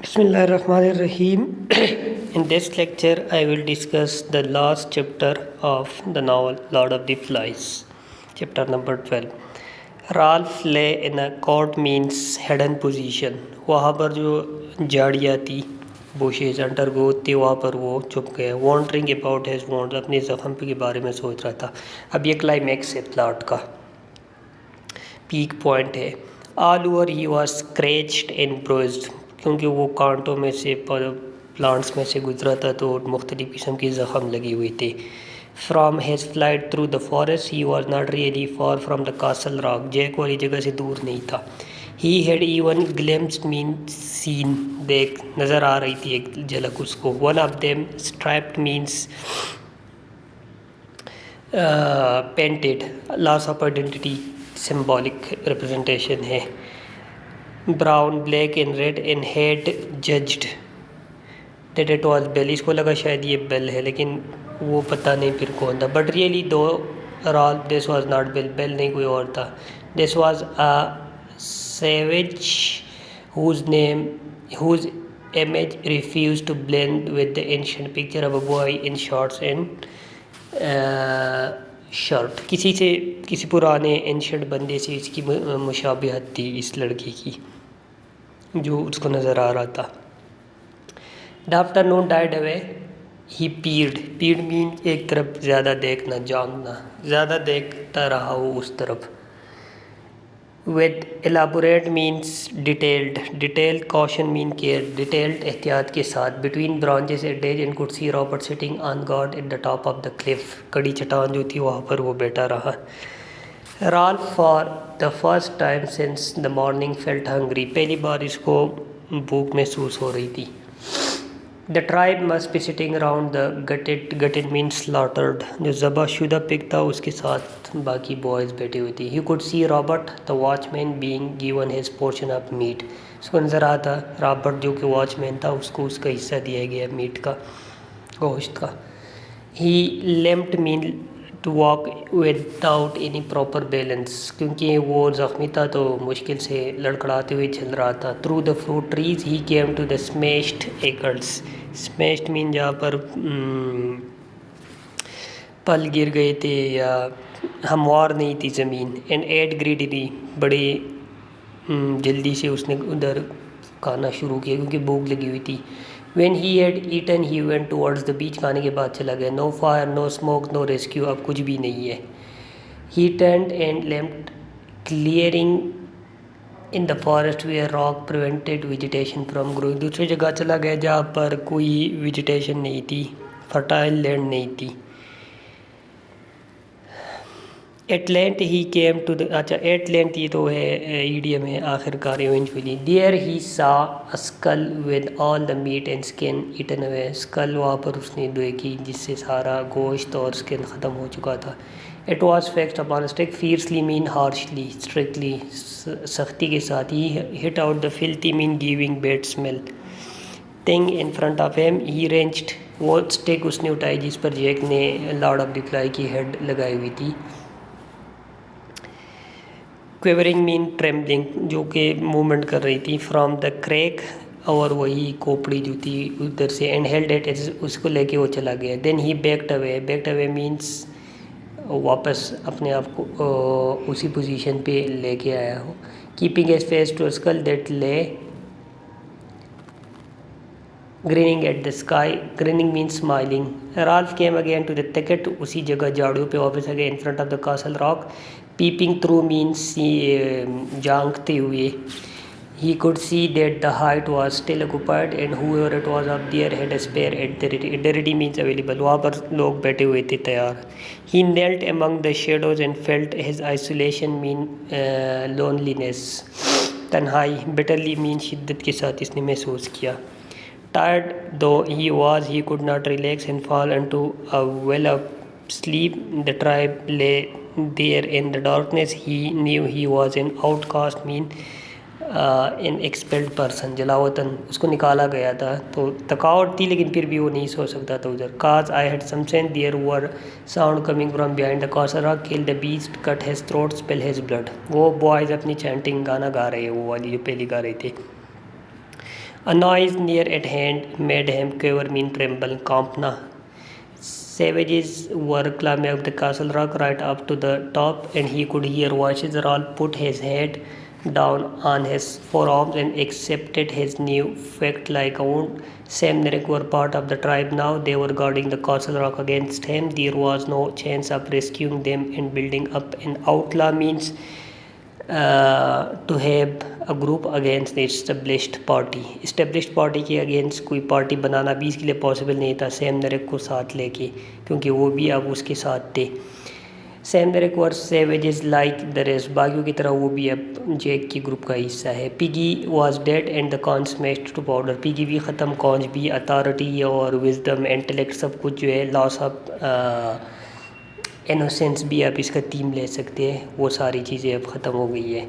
Bismillahirrahmanirrahim. In this lecture, I will discuss the last chapter of the novel Lord of the Flies, chapter number 12. Ralph lay in a court means hidden position. वहाँ पर जो झाड़ियाँ थी, bushes, undergrowth थी, वहाँ पर वो छुप गया. Wandering about his wounds, अपने जख्म के बारे में सोच रहा था. अब ये क्लाइमैक्स है प्लॉट का, पीक पॉइंट है. All over he was scratched and bruised, क्योंकि वो कांटों में से प्लांट्स में से गुजरा था तो मुख्तलिफ़ किस्म के ज़ख़म लगे हुए थे. From his flight through the forest he was not really far from the castle rock, Jack वाली जगह से दूर नहीं था. He had even glimpsed mean seen, देख नज़र आ रही थी एक झलक उसको. One of them strapped means painted, loss of identity symbolic representation है. Brown, black and red and he judged that it was Bill, इसको लगा शायद ये बेल है, लेकिन वो पता नहीं फिर कौन था. But really though all this was not Bill, Bill नहीं कोई और था. This was a savage whose name whose image refuse to blend with the ancient picture of a boy in shorts and shirt. किसी पुराने ancient बंदे से इसकी मुशाबिहत थी इस लड़की की जो उसको नज़र आ रहा था. The afternoon died away. He peed mean एक तरफ ज़्यादा देखना, जानना, ज़्यादा देखता रहा वो उस तरफ. With elaborate means detailed caution mean care, detailed एहतियात के साथ. Between branches at days and could see Robert sitting on guard at the top of the cliff, कड़ी चट्टान जो थी वहाँ पर वो बैठा रहा. Ralph for the first time since the morning felt hungry, पहली बार इसको भूख महसूस हो रही थी. The tribe must be sitting around the gutted mean slaughtered, जो ज़बाशुदा पिग था उसके साथ बाकी बॉयज़ बैठे हुए थे. He could see Robert the watchman being given his portion of meat, उसको नज़र आता रॉबर्ट जो कि वॉचमैन था उसको उसका हिस्सा दिया गया मीट का, गोश्त का. He limped mean to walk without any proper balance, क्योंकि वो ज़ख्मी था तो मुश्किल से लड़खड़ाते हुए चल रहा था. Through the fruit trees he came to the smashed acres, smashed mean जहाँ पर पल गिर गए थे या हमवार नहीं थी ज़मीन. एंड एट ग्रीडली, बड़े जल्दी से उसने उधर खाना शुरू किया क्योंकि भूख लगी हुई थी. When he had eaten, he went towards the beach, खाने के बाद चला गया. No fire, no smoke, no rescue, अब कुछ भी नहीं है. He turned and left clearing in the forest where rock prevented vegetation from growing. दूसरी जगह चला गया जहाँ पर कोई vegetation नहीं थी, fertile land नहीं थी. At length he came to the, अच्छा at length ये तो है idiom है, आखिरकार eventually. There he saw a skull with all the meat and skin eaten away. skull वहाँ पर उसने देखी जिससे सारा गोश्त और skin ख़त्म हो चुका था. It was fixed upon a stick, fiercely mean harshly, strictly, सख्ती के साथ. He hit out the filthy mean giving bad smell thing in front of him. He wrenched, वो stick उसने उठाई जिस पर जैक ने लॉर्ड ऑफ द फ्लाई की हेड लगाई हुई थी. क्वेवरिंग मीन ट्रेम्बलिंग, जो कि मूवमेंट कर रही थी. फ्रॉम द क्रैक, और वही खोपड़ी जो थी उधर से. एंड हेल्ड इट, उसको लेके वो चला गया. Then he backed away means वापस अपने आप को उसी पोजीशन पे लेके आया हो. Keeping his face to skull that lay grinning at the sky, grinning means smiling. Ralph came again to the thicket, उसी जगह झाड़ू पे वापस आ गए. In front of the castle rock, peeping through means झांकते हुए. He could see that the height was still occupied and whoever it was up there had a spare at the ready. At the ready means available, वहाँ पर लोग बैठे हुए थे तैयार. He knelt among the shadows and felt his isolation mean loneliness. तन्हाई bitterly mean शिद्दत के साथ इसने महसूस किया. Tired though he was, he could not relax and fall into a well of sleep. The tribe lay there in the darkness. He knew he was an outcast mean an expelled person. जलावतन, उसको निकाला गया था तो थकावट थी लेकिन फिर भी वो नहीं सो सकता था उधर. Cause I had some sense there were sound coming from behind the castle rock. Kill the beast, cut his throat, spill his blood. वो बॉयज़ अपनी चैंटिंग गाना गा रहे हैं, वो वाली जो पहली गा रहे थे. A noise near at hand made him quiver, mean tremble, कांपना. Savages were climbing up the castle rock right up to the top, and he could hear voices. Raoul put his head down on his forearms and accepted his new fate like a wound. Sam and Eric were part of the tribe now. They were guarding the castle rock against him. There was no chance of rescuing them, and building up an outlaw means to have a group against the established party के against कोई party बनाना भी इसके लिए possible नहीं था Sam नरेक को साथ लेके, क्योंकि वो भी अब उसके साथ थे. Sam नरेक were savages like the rest, बाकियों की तरह वो भी अब जैक की ग्रुप का हिस्सा है. Piggy was dead and the conch smashed to powder, Piggy भी ख़त्म, कॉन्ज भी, अथॉरिटी और विजडम, इंटेलेक्ट सब कुछ जो है, लॉस ऑफ इनोसेंस भी आप इसका थीम ले सकते हैं, वो सारी चीज़ें अब ख़त्म हो गई है.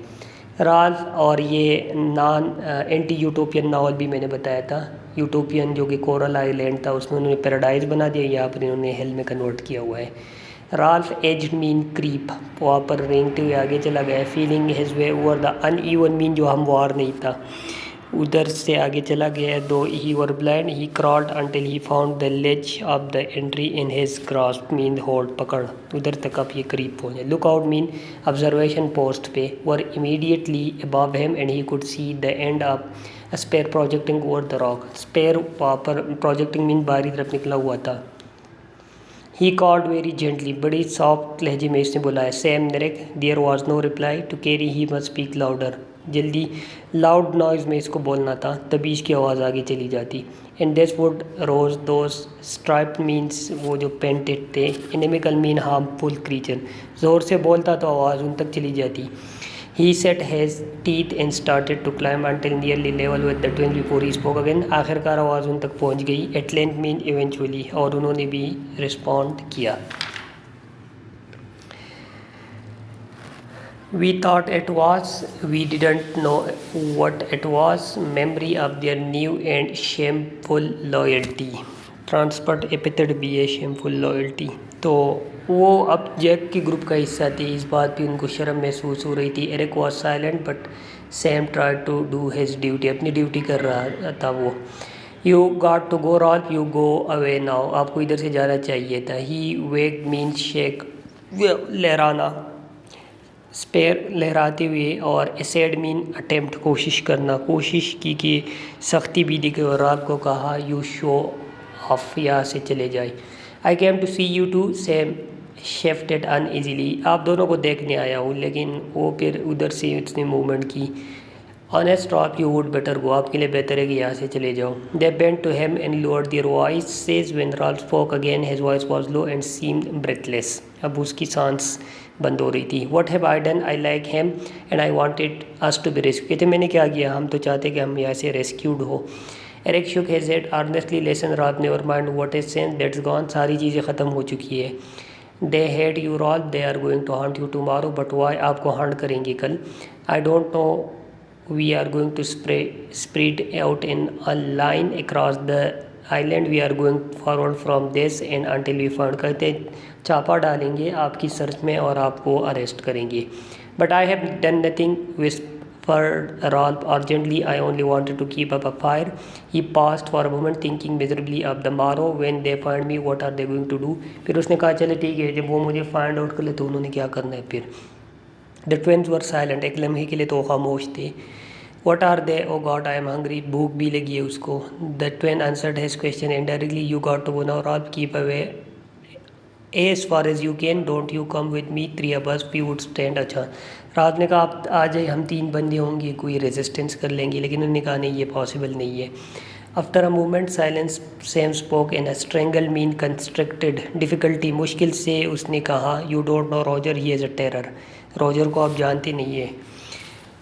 राल और ये नॉन एंटी यूटोपियन नावल भी मैंने बताया था. यूटोपियन जो कि कोरल आइलैंड था उसमें उन्होंने पैराडाइज बना दिया, यहाँ पर इन्होंने हेल में कन्वर्ट किया हुआ है. राल्फ एज्ड मीन क्रीप, वहाँ पर रेंगते हुए आगे चला गया. Feeling his way over the uneven mean जो हमवार नहीं था, उधर से आगे चला गया. Though he were blind he crawled until he found the ledge of the entry in his grasp, mean hold, पकड़, उधर तक आप ये करीब पहुँचे. Lookout mean observation post पे, were immediately above him and he could see the end of a spear projecting over the rock. Spear वहाँ पर प्रोजेक्टिंग मीन बाहरी तरफ निकला हुआ था. ही कॉल्ड वेरी जेंटली, बड़ी सॉफ्ट लहजे में इसने बुलाया. Samneric, there was no reply. To carry he must speak louder, जल्दी लाउड नॉइज़ में इसको बोलना था, तभी इसकी आवाज़ आगे चली जाती. And this would rose those striped means, वो जो पेंटेड थे. एनिमिकल मीन हार्मफुल क्रीचर, ज़ोर से बोलता तो आवाज़ उन तक चली जाती. He set his teeth and started to climb until nearly level with the twin before he spoke again. आखिरकार आवाज़ उन तक पहुंच गई. एट लेंथ मीन इवेंचुअली, और उन्होंने भी रिस्पॉन्ड किया. We thought it was, we didn't know what it was. Memory of their new and shameful loyalty. Transferred epithet भी है, शेमफुल लॉयल्टी. तो वो अब जैक की ग्रुप का हिस्सा थी, इस बात पे उनको शर्म महसूस हो रही थी. Eric was silent but Sam tried to do his duty, अपनी ड्यूटी कर रहा था वो. You got to go Ralph, you go away now, आपको इधर से जाना चाहिए था. ही वेग मीन शेक, लहराना, स्पेयर लहराते हुए, और एसेड मीन अटेम्प्ट, कोशिश करना, कोशिश की कि सख्ती भी दिखे. और रात को कहा यू शो ऑफ, यहाँ से चले जाए. I came to see you two, Sam shifted uneasily, आप दोनों को देखने आया हूँ. लेकिन वो फिर उधर से उसने मूवमेंट की. Honest rock, you would better go, आपके लिए बेहतर है कि यहाँ से चले जाओ. They bent to him and lowered their voices. When Ralph spoke again his voice was low and seemed breathless, अब उसकी सांस बंद हो रही थी. What have I done, I like him and I wanted us to be rescue, कहते मैंने क्या किया, हम तो चाहते कि हम यहाँ से रेस्क्यूड हो. Eric shook his head earnestly, listen Ralph, never mind what is sense, that's gone, सारी चीज़ें ख़त्म हो चुकी है. They hate you Ralph, they are going to hunt you tomorrow, but why, आपको हंट करेंगे कल. I don't know, we are going to spread out in a line across the island, we are going forward from this end until we find, कहते चापा डालेंगे आपकी search में और आपको अरेस्ट करेंगे. But I have done nothing, whispered Ralph urgently. I only wanted to keep up a fire. He paused for a moment thinking miserably of the morrow. When they find me, what are they going to do? फिर उसने कहा चले ठीक है, जब वो मुझे find out कर ले तो उन्होंने क्या करना है फिर. The twins were silent. एक लम्हे के लिए तो खामोश थे. What are they? Oh God, I am hungry. भूख भी लगी है उसको. The twin answered his question indirectly. You got to go now, Ralph. Keep away as far as you can. Don't you come with me. 3 of us we would stand. अच्छा, रात ने कहा आप आ जाए, हम 3 बंदे होंगे, कोई रेजिस्टेंस कर लेंगे. लेकिन उन्होंने कहा नहीं, ये पॉसिबल नहीं है. After a moment silence, Sam spoke in a strangled mean constructed difficulty, मुश्किल से उसने कहा, you don't know Roger, he is a terror, Roger को आप जानते नहीं है.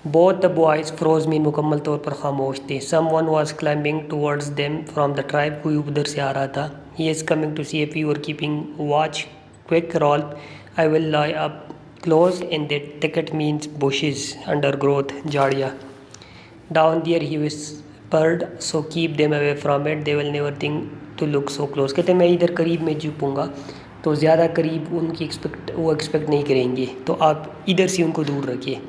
Both the boys froze mean मुकम्मल तौर पर खामोश थे. Someone was climbing towards them from the tribe, कोई उधर से आ रहा था. He is coming to see if you are keeping watch. Quick Rolf, I will lie up close and that thicket means bushes, undergrowth, झाड़ियाँ. Down there he whispered, so keep them away from it, they will never think to look so close. कहते मैं इधर करीब में छुपूंगा तो ज़्यादा करीब उनकी एक्सपेक्ट नहीं करेंगे, तो आप इधर से उनको दूर रखिए.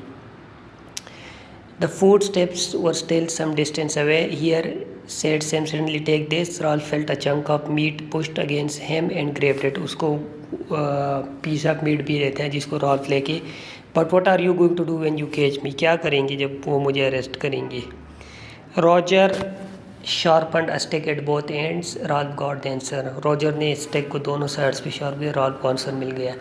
The footsteps were still some distance away. Here, said Sam, suddenly take this. Ralph felt a chunk of meat pushed against him and grabbed it. उसको पीस ऑफ मीट भी रहता है जिसको रॉल्फ लेके, but what are you going to do when you catch me, क्या करेंगे जब वो मुझे अरेस्ट करेंगे. Roger sharpened a stick at both ends. Ralph got the answer. Roger ने स्टिक को दोनों साइड्स पे शार्प किया. रॉल्फ को आंसर मिल गया.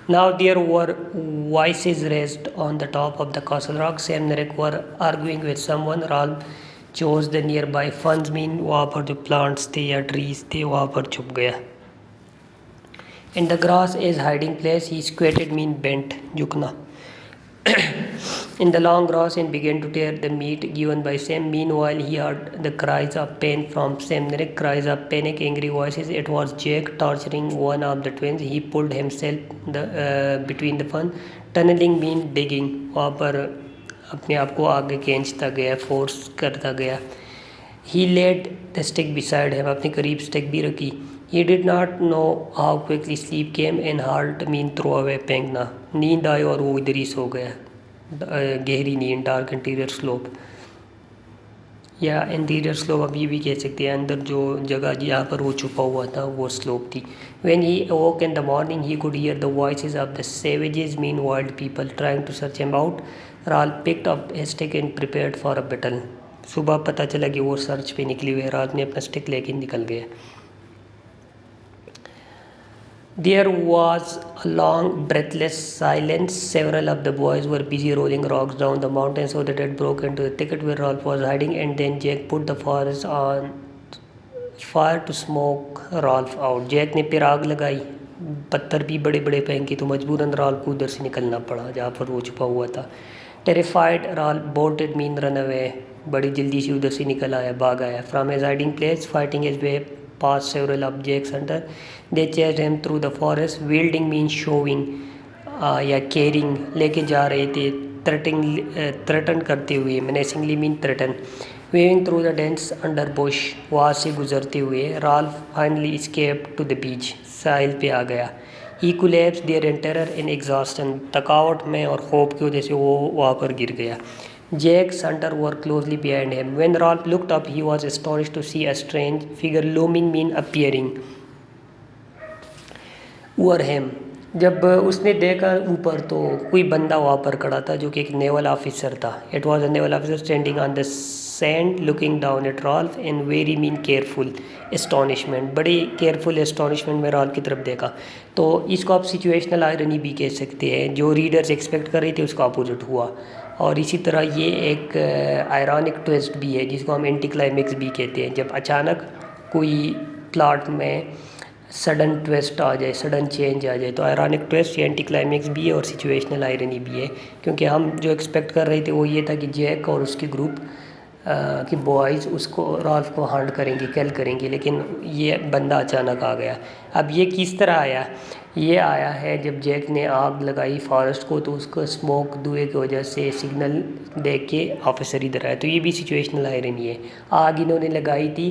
Now there were voices raised on the top of the castle rock. Sam नरेक were arguing with someone. Ralph chose the nearby ferns. Mean वहाँ पर जो प्लांट्स थे या ट्रीज थे वहाँ पर छुप गया. In the grass is hiding place. He squatted mean bent, झुकना. In the long grass and began to tear the meat given by Sam. Meanwhile, he heard the cries of pain from Sam Nerick, cries of panic, angry voices. It was Jake torturing one of the twins. He pulled himself between the fun. Tunneling mean digging. वहाँ पर अपने आप को आगे खींचता गया, force करता गया. He laid the stick beside him. अपने करीब स्टिक भी रखी. He did not know how quickly sleep came and halt mean throw away फेंकना. नींद आई और वो इधर ही सो गया. गहरी नींद, डार्क इंटीरियर स्लोप या इंटीरियर स्लोप अब ये भी कह सकते हैं, अंदर जो जगह जहाँ पर वो छुपा हुआ था वो स्लोप थी. When he awoke in the morning he could hear the voices of the savages, mean wild people trying to search him out. Ralph picked up his stick and prepared for a battle. सुबह पता चला कि वो search पे निकले हुए. रात ने अपना स्टिक लेके निकल गए. There was a long, breathless silence. Several of the boys were busy rolling rocks down the mountain so that it broke into the thicket where Ralph was hiding, and then Jack put the forest on fire to smoke Ralph out. Jack ने फिर आग लगाई. पत्थर भी बड़े बड़े फेंके तो मजबूरन राल्फ को उधर से निकलना पड़ा जहाँ पर वो छुपा हुआ था. Terrified, Ralph bolted, mean run away. बड़ी जल्दी से उधर से निकल आया, भाग आया. From his hiding place, fighting his way past several of Jack's hunter, they chased him through the forest. Wielding means showing या carrying, लेके जा रहे थे. threaten करते हुए, menacingly mean threaten. Waving through the dense underbush, वहाँ से गुजरते हुए. Ralph finally escaped to the beach, साहिल पे आ गया. He collapsed there in terror and exhaustion. थकावट में और खौफ की वजह से वो वहाँ पर गिर गया. Jack's hunter were closely behind him. When Ralph looked up, he was astonished to see a strange figure looming, mean appearing over him. जब उसने देखा ऊपर तो कोई बंदा वहाँ पर खड़ा था जो कि एक नेवल ऑफिसर था. It was a naval officer standing on the sand looking down at Ralph in very mean careful astonishment. बड़ी केयरफुल astonishment में Ralph की तरफ देखा. तो इसको आप सिचुएशनल आयरनी भी कह सकते हैं. जो रीडर्स एक्सपेक्ट कर रहे थे उसका अपोजिट हुआ. और इसी तरह ये एक आयरॉनिक ट्विस्ट भी है जिसको हम एंटी क्लाइमेक्स भी कहते हैं. जब अचानक कोई प्लॉट में सडन ट्विस्ट आ जाए, सडन चेंज आ जाए, तो आयरॉनिक ट्विस्ट या एंटी क्लाइमेक्स भी है और सिचुएशनल आयरनी भी है. क्योंकि हम जो एक्सपेक्ट कर रहे थे वो ये था कि जैक और उसके ग्रुप कि बॉयज़ उसको राल्फ को हंट करेंगे, किल करेंगे, लेकिन ये बंदा अचानक आ गया. अब ये किस तरह आया? ये आया है जब जैक ने आग लगाई फॉरेस्ट को तो उसको स्मोक धुएं की वजह से सिग्नल देख के ऑफिसर इधर आया. तो ये भी सिचुएशनल आयरनी है. आग इन्होंने लगाई थी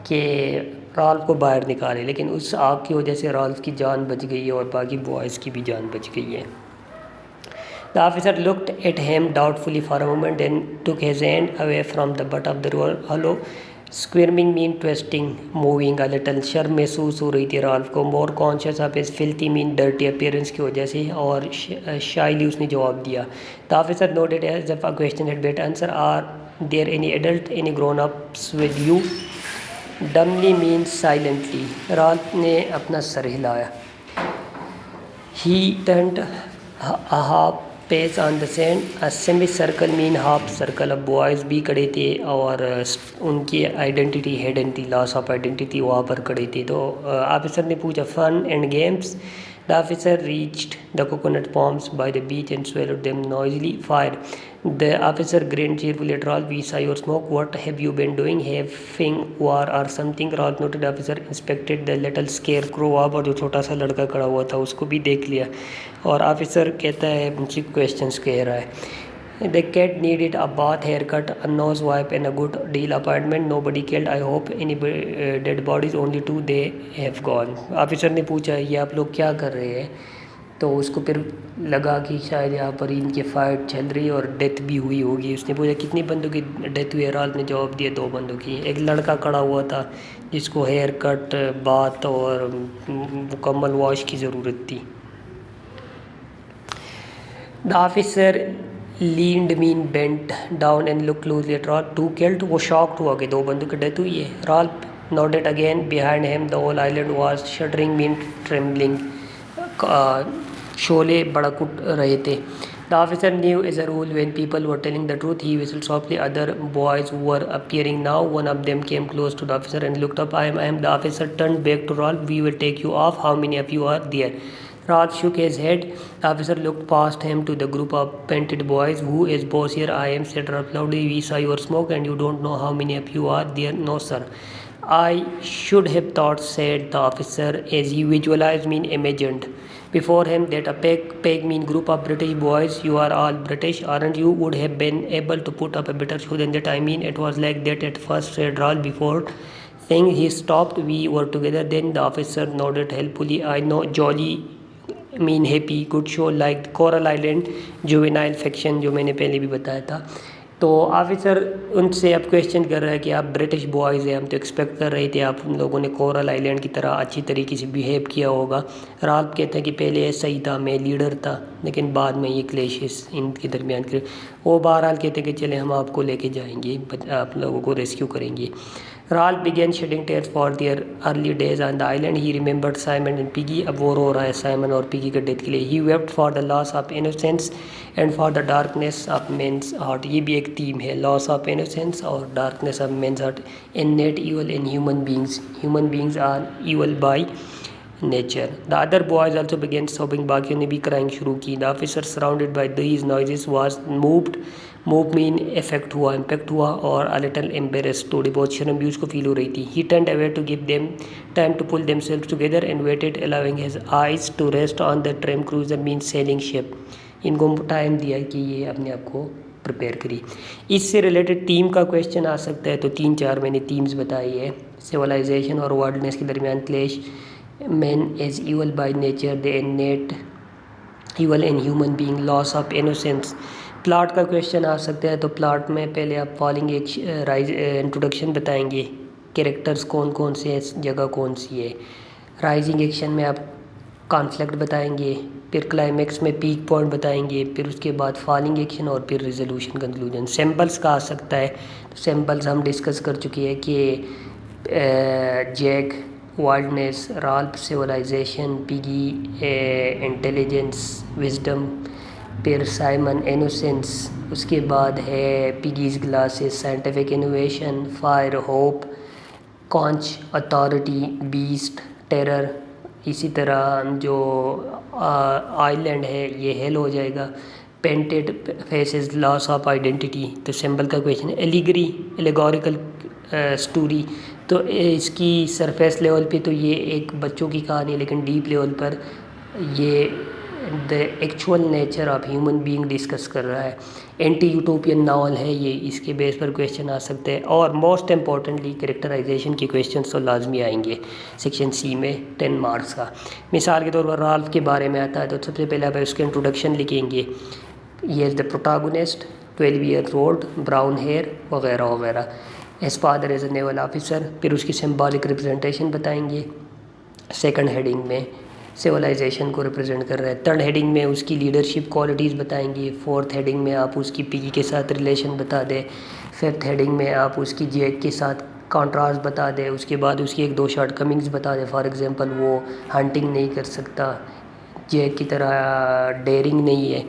कि राल्फ को बाहर निकाले, लेकिन उस आग की वजह से राल्फ की जान बच गई है और बाकी बॉयज़ की भी जान बच गई है. The officer looked at him doubtfully for a moment, then took his hand away from the butt of the hollow. Squirming mean twisting, moving a little. शर्म महसूस हो रही थी राल्फ को. More conscious of his filthy mean dirty appearance की वजह से, और shyly उसने जवाब दिया. The officer nodded as if a question had been answered. Are there any adult, any grown-ups with you? Dumbly means silently. Ralph ने अपना sir हिलाया. He turned a half pace on the sand. A semicircle mean half circle. अब boys भी खड़े थे और उनकी identity hidden, loss of identity वहाँ पर खड़े थे. तो ऑफिसर ने पूछा fun and games. The officer reached the coconut palms by the beach and swallowed them noisily. Fire. The officer grinned cheerfully at Ralph. We saw your smoke. What have you been doing? Having war or something? Ralph noted. Officer inspected the little scarecrow. वहाँ पर जो छोटा सा लड़का खड़ा हुआ था उसको भी देख लिया. और ऑफिसर कहता है, मुझे क्वेश्चंस कह रहा है. The cat needed a bath, haircut, a nose wipe and a good deal appointment. Nobody killed. I hope any dead bodies, only 2 they have gone. Officer ने पूछा, ये आप लोग क्या कर रहे हैं? तो उसको फिर लगा कि शायद यहाँ पर इनके फाइट चल रही है और डेथ भी हुई होगी। उसने पूछा कितनी बंदों की डेथ हुई है, रात ने जवाब दिया 2 बंदों की। एक लड़का खड़ा हुआ था जिसको हेयर कट, बाथ और मुकम्मल वॉश की ज़रूरत थी। The officer leaned mean bent down and look closely at Ralph. 2 killed, वो शॉक्ड हुआ कि 2 बंदों की डेथ हुई है। Ralph nodded again behind him the whole island was shuddering mean trembling. शोले भड़क उठ रहे थे। The officer knew as a rule when people were telling the truth he whistled softly. Other boys were appearing now. One of them came close to the officer and looked up. I am. The officer turned back to Ralph. We will take you off. How many of you are there? Ralph shook his head. The officer looked past him to the group of painted boys. Who is boss here? I am, said Ralph loudly. We saw your smoke and you don't know how many of you are there. No, sir. I should have thought, said the officer as he visualized me imagined before him that a peg mean group of British boys. You are all British, aren't you? Would have been able to put up a better show than that. I mean, it was like that at first, said Ralph before saying he stopped. We were together then. The officer nodded helpfully. I know, jolly mean happy, good show like coral island, juvenile fiction, जो मैंने पहले भी बताया था। तो officer उनसे अब question कर रहा है कि आप ब्रिटिश बॉयज़ हैं, हम तो एक्सपेक्ट कर रहे थे आप उन लोगों ने कोरल आइलैंड की तरह अच्छी तरीके से बिहेव किया होगा। राल्फ कहते हैं कि पहले ऐसा ही था, मैं लीडर था, लेकिन बाद में ये क्लेशेस इनके दरमियान के वो बहरहाल कहते हैं कि चले हम आपको लेके जाएंगे, आप लोगों को रेस्क्यू करेंगे। Ralph began shedding tears for their early days on the island. He remembered Simon and Piggy. अब वो रो रहा है साइमन और पिगी के डेथ के लिए। He wept for the loss of innocence and for the darkness of men's heart. ये भी एक थीम है, loss of innocence और darkness of men's heart. Innate evil in human beings. Human beings are evil by nature. The other boys also began sobbing. बाकियों ने भी crying शुरू की। The officer surrounded by these noises was moved. Move mean effect हुआ, impact हुआ और a little embarrass, थोड़ी बहुत शर्म भी उसको फील हो रही थी। He turned away to give them time to pull themselves together and waited allowing his eyes to rest on the trim cruiser mean sailing ship. इनको टाइम दिया कि ये अपने आप को प्रिपेयर करी। इससे रिलेटेड टीम का क्वेश्चन आ सकता है, तो 3-4 मैंने टीम्स बताई है। सिविलाइजेशन और वर्ल्डनेस के दरमियान क्लेश, man is evil by nature, the इनेट evil in human being, loss of innocence. Plot का क्वेश्चन आ सकता है, तो प्लॉट में पहले आप फॉलोइंग एक इंट्रोडक्शन बताएंगे, कैरेक्टर्स कौन कौन से हैं, जगह कौन सी है। राइजिंग एक्शन में आप कॉन्फ्लिक्ट बताएंगे, फिर क्लाइमेक्स में पीक पॉइंट बताएंगे, फिर उसके बाद फॉलिंग एक्शन और फिर रिजोल्यूशन कंक्लूजन। सैम्पल्स का आ सकता है, तो सैम्पल्स हम डिस्कस कर चुके हैं कि Jack wildness, Ralph civilisation, Piggy intelligence wisdom, फिर साइमन इनोसेंस, उसके बाद है Piggy's glasses scientific innovation, fire hope, conch authority, beast terror. इसी तरह जो आइलैंड है ये हेल हो जाएगा। Painted faces, loss of identity. तो सिंबल का क्वेश्चन है। एलिगरी, एलेगोरिकल स्टोरी, तो इसकी सरफेस लेवल पे तो ये एक बच्चों की कहानी है, लेकिन डीप लेवल पर ये the actual nature of human being discuss कर रहा है। एंटी यूटोपियन नावल है ये, इसके बेस पर क्वेश्चन आ सकते हैं। और मोस्ट इम्पॉर्टेंटली कैरेक्टराइजेशन के क्वेश्चन तो लाजमी आएंगे सेक्शन सी में 10 मार्क्स का। मिसाल के तौर पर राल्फ के बारे में आता है, तो सबसे पहले आप उसके इंट्रोडक्शन लिखेंगे। ये is the protagonist, 12 year old, brown hair वगैरह वगैरह। As father as a naval officer, फिर उसकी सिम्बॉलिक रिप्रेजेंटेशन बताएंगे। सेकंड हेडिंग में सिविलाइजेशन को रिप्रेजेंट कर रहा है। थर्ड हेडिंग में उसकी लीडरशिप क्वालिटीज़ बताएंगे। फोर्थ हेडिंग में आप उसकी पिगी के साथ रिलेशन बता दें। फिफ्थ हेडिंग में आप उसकी जैक के साथ कॉन्ट्रास्ट बता दें। उसके बाद उसकी 1-2 शॉर्टकमिंग्स बता दें। फॉर एग्जांपल वो हंटिंग नहीं कर सकता, जैक की तरह डेयरिंग नहीं है।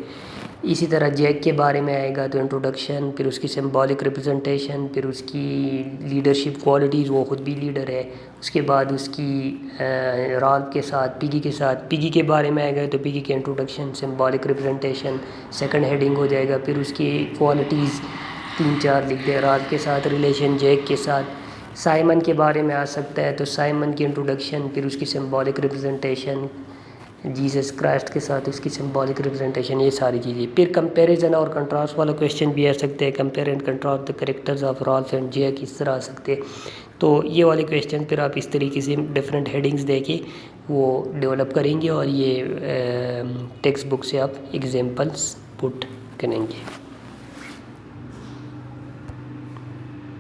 इसी तरह जैक के बारे में आएगा तो इंट्रोडक्शन, फिर उसकी सिंबॉलिक रिप्रेजेंटेशन, फिर उसकी लीडरशिप क्वालिटीज़, वो खुद भी लीडर है। उसके बाद उसकी राल्फ के साथ, पिगी के साथ, पिगी के बारे में आएगा तो पिगी के introduction, symbolic representation, second heading हो जाएगा। फिर उसकी क्वालिटीज़ 3-4 लिख दे। राल्फ के साथ रिलेशन, जैक के साथ। साइमन के बारे में आ सकता है, तो साइमन की इंट्रोडक्शन, फिर उसकी सिंबॉलिक रिप्रेजेंटेशन, जीसस क्राइस्ट के साथ उसकी सिंबॉलिक रिप्रेजेंटेशन, ये सारी चीज़ें। फिर कंपैरिजन और कंट्रास्ट वाला क्वेश्चन भी आ सकते हैं। Compare and contrast the characters of Ralph and Jack, इस तरह आ सकते हैं। तो ये वाले क्वेश्चन फिर आप इस तरीके से डिफरेंट हेडिंग्स दे के वो डेवलप करेंगे और ये टेक्स्ट बुक से आप एग्जांपल्स पुट करेंगे।